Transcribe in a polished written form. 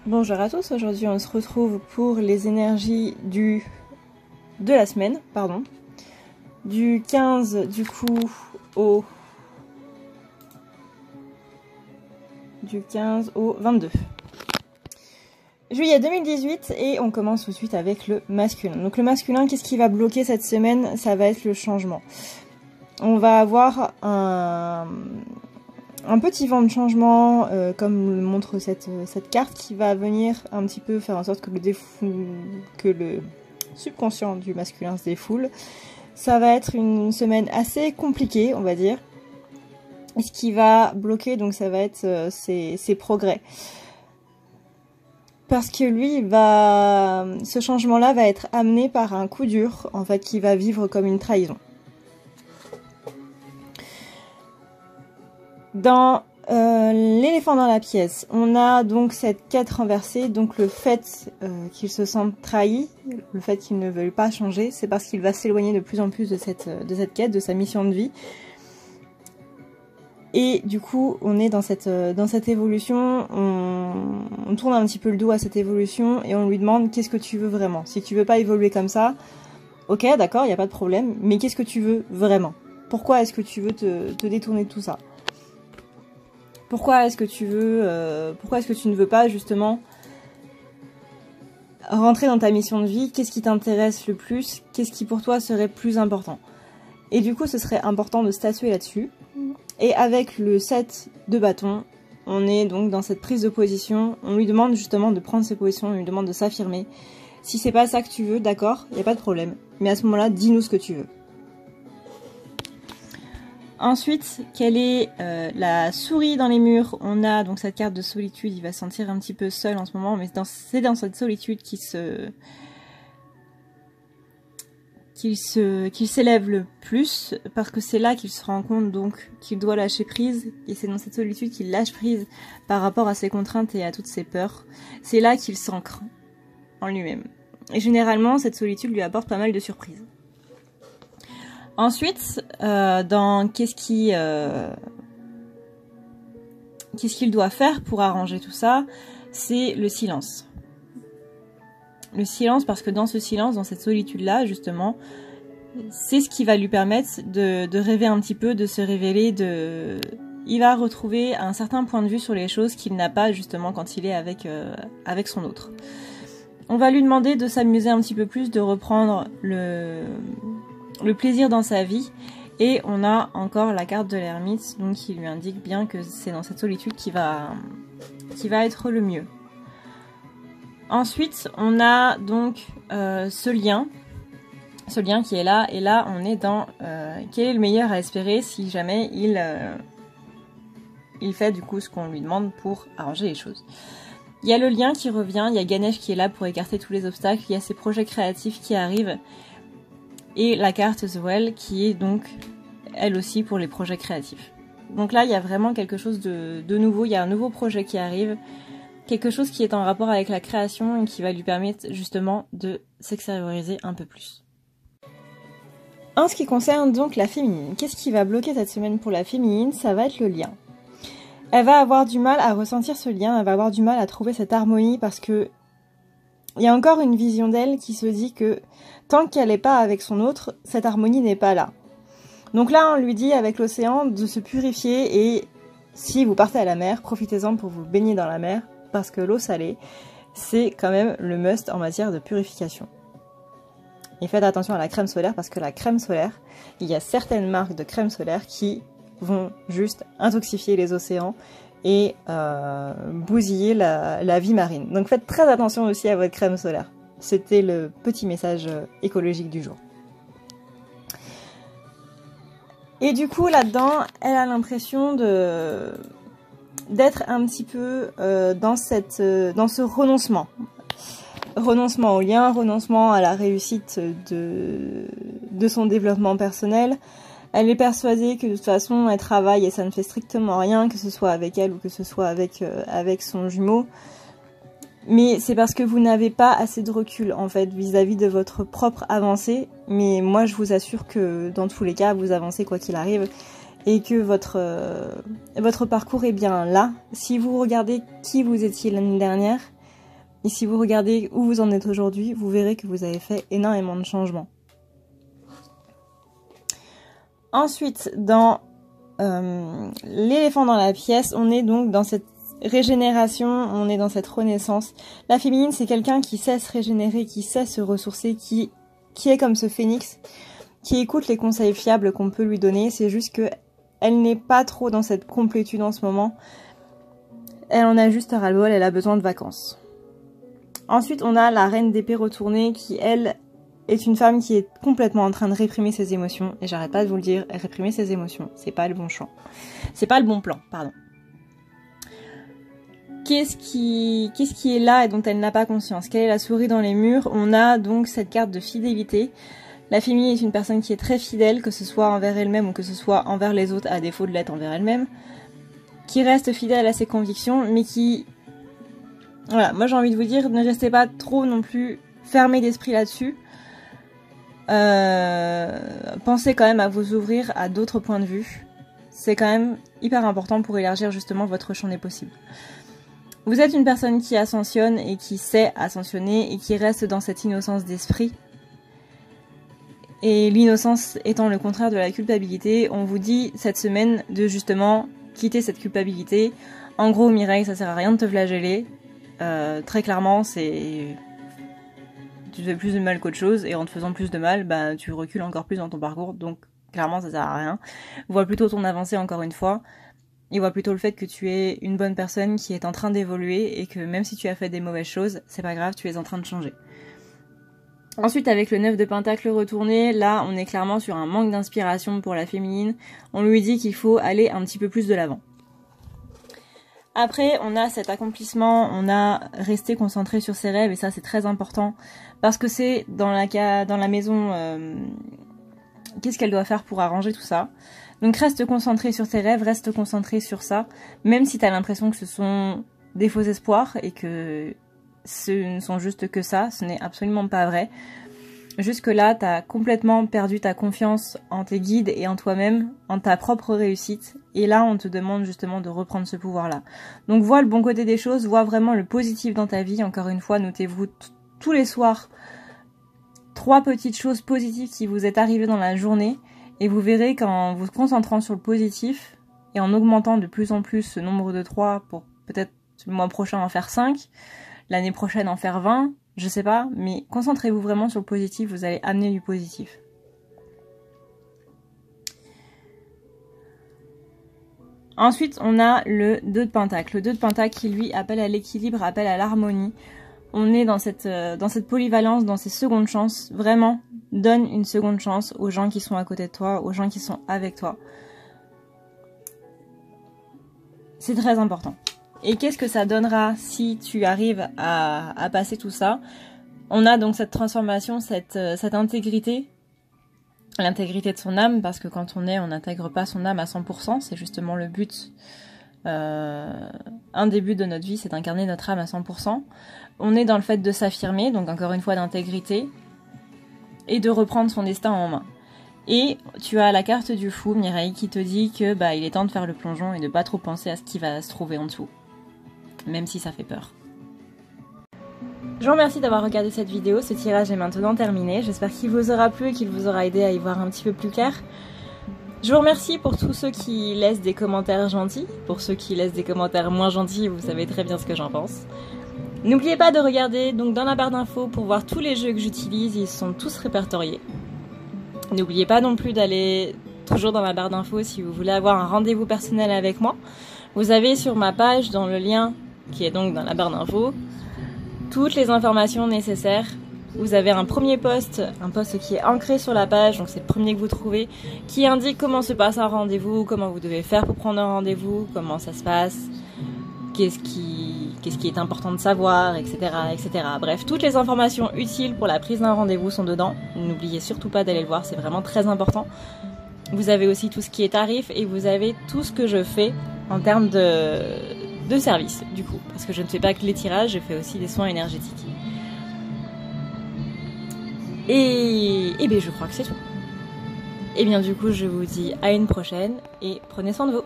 Bonjour à tous, aujourd'hui on se retrouve pour les énergies de la semaine, du 15 du coup du 15 au 22 juillet 2018 et on commence tout de suite avec le masculin. Donc le masculin, qu'est-ce qui va bloquer cette semaine? Ça va être le changement. On va avoir un petit vent de changement, comme le montre cette carte, qui va venir un petit peu faire en sorte que le subconscient du masculin se défoule. Ça va être une semaine assez compliquée, on va dire. Et ce qui va bloquer, donc ça va être ses progrès. Parce que lui, ce changement-là va être amené par un coup dur, en fait, qui va vivre comme une trahison. Dans l'éléphant dans la pièce, on a donc cette quête renversée, donc le fait qu'il se sente trahi, le fait qu'il ne veuille pas changer, c'est parce qu'il va s'éloigner de plus en plus de cette quête, de sa mission de vie. Et du coup, on est dans cette évolution, on tourne un petit peu le dos à cette évolution et on lui demande qu'est-ce que tu veux vraiment. Si tu veux pas évoluer comme ça, ok, d'accord, il n'y a pas de problème, mais qu'est-ce que tu veux vraiment? Pourquoi est-ce que tu veux te détourner de tout ça? Pourquoi est-ce que tu ne veux pas justement rentrer dans ta mission de vie? Qu'est-ce qui t'intéresse le plus? Qu'est-ce qui pour toi serait plus important? Et du coup, ce serait important de statuer là-dessus. Et avec le 7 de bâton, on est donc dans cette prise de position. On lui demande justement de prendre ses positions, on lui demande de s'affirmer. Si c'est pas ça que tu veux, d'accord, il n'y a pas de problème. Mais à ce moment-là, dis-nous ce que tu veux. Ensuite, quelle est la souris dans les murs? On a donc cette carte de solitude, il va se sentir un petit peu seul en ce moment, mais c'est dans cette solitude qu'il s'élève le plus, parce que c'est là qu'il se rend compte donc qu'il doit lâcher prise, et c'est dans cette solitude qu'il lâche prise par rapport à ses contraintes et à toutes ses peurs. C'est là qu'il s'ancre en lui-même. Et généralement, cette solitude lui apporte pas mal de surprises. Ensuite, dans qu'est-ce qu'il doit faire pour arranger tout ça, c'est le silence. Le silence, parce que dans ce silence, dans cette solitude-là, justement, c'est ce qui va lui permettre de rêver un petit peu, de se révéler, il va retrouver un certain point de vue sur les choses qu'il n'a pas, justement, quand il est avec son autre. On va lui demander de s'amuser un petit peu plus, de reprendre le plaisir dans sa vie, et on a encore la carte de l'ermite, donc qui lui indique bien que c'est dans cette solitude qui va être le mieux. Ensuite, on a donc ce lien qui est là, et là on est dans quel est le meilleur à espérer si jamais il fait du coup ce qu'on lui demande pour arranger les choses. Il y a le lien qui revient, il y a Ganesh qui est là pour écarter tous les obstacles, il y a ces projets créatifs qui arrivent, et la carte The Well qui est donc elle aussi pour les projets créatifs. Donc là il y a vraiment quelque chose de nouveau, il y a un nouveau projet qui arrive, quelque chose qui est en rapport avec la création et qui va lui permettre justement de s'extérioriser un peu plus. En ce qui concerne donc la féminine, qu'est-ce qui va bloquer cette semaine pour la féminine? Ça va être le lien. Elle va avoir du mal à ressentir ce lien, elle va avoir du mal à trouver cette harmonie, parce que il y a encore une vision d'elle qui se dit que tant qu'elle n'est pas avec son autre, cette harmonie n'est pas là. Donc là, on lui dit avec l'océan de se purifier, et si vous partez à la mer, profitez-en pour vous baigner dans la mer, parce que l'eau salée, c'est quand même le must en matière de purification. Et faites attention à la crème solaire, parce que la crème solaire, il y a certaines marques de crème solaire qui vont juste intoxifier les océans et bousiller la vie marine. Donc faites très attention aussi à votre crème solaire. C'était le petit message écologique du jour. Et du coup, là-dedans, elle a l'impression d'être un petit peu dans ce renoncement. Renoncement au lien, renoncement à la réussite de son développement personnel. Elle est persuadée que de toute façon, elle travaille et ça ne fait strictement rien, que ce soit avec elle ou que ce soit avec son jumeau. Mais c'est parce que vous n'avez pas assez de recul, en fait, vis-à-vis de votre propre avancée. Mais moi, je vous assure que dans tous les cas, vous avancez quoi qu'il arrive. Et que votre parcours est bien là. Si vous regardez qui vous étiez l'année dernière, Et si vous regardez où vous en êtes aujourd'hui, vous verrez que vous avez fait énormément de changements. Ensuite, dans l'éléphant dans la pièce, on est donc dans cette régénération, on est dans cette renaissance. La féminine, c'est quelqu'un qui sait se régénérer, qui sait se ressourcer, qui est comme ce phénix, qui écoute les conseils fiables qu'on peut lui donner. C'est juste que elle n'est pas trop dans cette complétude en ce moment. Elle en a juste ras-le-bol, elle a besoin de vacances. Ensuite, on a la reine d'épée retournée qui, elle, est une femme qui est complètement en train de réprimer ses émotions. Et j'arrête pas de vous le dire, réprimer ses émotions, c'est pas le bon champ. C'est pas le bon plan, pardon. Qu'est-ce qui est là et dont elle n'a pas conscience? Quelle est la souris dans les murs? On a donc cette carte de fidélité. La féminine est une personne qui est très fidèle, que ce soit envers elle-même ou que ce soit envers les autres, à défaut de l'être envers elle-même. Qui reste fidèle à ses convictions, mais qui... Voilà, moi j'ai envie de vous dire, ne restez pas trop non plus fermés d'esprit là-dessus. Pensez quand même à vous ouvrir à d'autres points de vue. C'est quand même hyper important pour élargir justement votre champ des possibles. Vous êtes une personne qui ascensionne et qui sait ascensionner et qui reste dans cette innocence d'esprit. Et l'innocence étant le contraire de la culpabilité, on vous dit cette semaine de justement quitter cette culpabilité. En gros, Mireille, ça sert à rien de te flageller. Très clairement, c'est... Tu te fais plus de mal qu'autre chose, et en te faisant plus de mal, bah, tu recules encore plus dans ton parcours, donc clairement ça sert à rien. Vois plutôt ton avancée encore une fois, et vois plutôt le fait que tu es une bonne personne qui est en train d'évoluer, et que même si tu as fait des mauvaises choses, c'est pas grave, tu es en train de changer. Ensuite, avec le 9 de Pentacle retourné, là on est clairement sur un manque d'inspiration pour la féminine. On lui dit qu'il faut aller un petit peu plus de l'avant. Après, on a cet accomplissement, on a resté concentré sur ses rêves, et ça c'est très important, parce que c'est dans la maison, qu'est-ce qu'elle doit faire pour arranger tout ça. Donc reste concentré sur tes rêves, reste concentré sur ça, même si t'as l'impression que ce sont des faux espoirs, et que ce ne sont juste que ça, ce n'est absolument pas vrai. Jusque-là, t'as complètement perdu ta confiance en tes guides et en toi-même, en ta propre réussite. Et là, on te demande justement de reprendre ce pouvoir-là. Donc vois le bon côté des choses, vois vraiment le positif dans ta vie. Encore une fois, notez-vous tous les soirs 3 petites choses positives qui vous est arrivées dans la journée. Et vous verrez qu'en vous concentrant sur le positif et en augmentant de plus en plus ce nombre de 3 pour peut-être le mois prochain en faire 5, l'année prochaine en faire 20, je sais pas, mais concentrez-vous vraiment sur le positif, vous allez amener du positif. Ensuite, on a le 2 de Pentacle. Le 2 de Pentacle qui, lui, appelle à l'équilibre, appelle à l'harmonie. On est dans cette polyvalence, dans ces secondes chances. Vraiment, donne une seconde chance aux gens qui sont à côté de toi, aux gens qui sont avec toi. C'est très important. Et qu'est-ce que ça donnera si tu arrives à passer tout ça? On a donc cette transformation, cette intégrité, l'intégrité de son âme, parce que quand on n'intègre pas son âme à 100%, c'est justement le but. Un des buts de notre vie, c'est d'incarner notre âme à 100%. On est dans le fait de s'affirmer, donc encore une fois d'intégrité, et de reprendre son destin en main. Et tu as la carte du fou, Mireille, qui te dit que il est temps de faire le plongeon et de pas trop penser à ce qui va se trouver en dessous. Même si ça fait peur. Je vous remercie d'avoir regardé cette vidéo, ce tirage est maintenant terminé, j'espère qu'il vous aura plu et qu'il vous aura aidé à y voir un petit peu plus clair. Je vous remercie pour tous ceux qui laissent des commentaires gentils, pour ceux qui laissent des commentaires moins gentils, vous savez très bien ce que j'en pense. N'oubliez pas de regarder donc dans la barre d'infos pour voir tous les jeux que j'utilise, ils sont tous répertoriés. N'oubliez pas non plus d'aller toujours dans la barre d'infos si vous voulez avoir un rendez-vous personnel avec moi. Vous avez sur ma page, dans le lien qui est donc dans la barre d'infos, toutes les informations nécessaires. Vous avez un premier post, un post qui est ancré sur la page, donc c'est le premier que vous trouvez, qui indique comment se passe un rendez-vous, comment vous devez faire pour prendre un rendez-vous, comment ça se passe, qu'est-ce qui est important de savoir, etc., etc. Bref, toutes les informations utiles pour la prise d'un rendez-vous sont dedans. N'oubliez surtout pas d'aller le voir, c'est vraiment très important. Vous avez aussi tout ce qui est tarif et vous avez tout ce que je fais en termes de service, du coup. Parce que je ne fais pas que les tirages, je fais aussi des soins énergétiques. Et bien, je crois que c'est tout. Et bien, du coup, je vous dis à une prochaine et prenez soin de vous.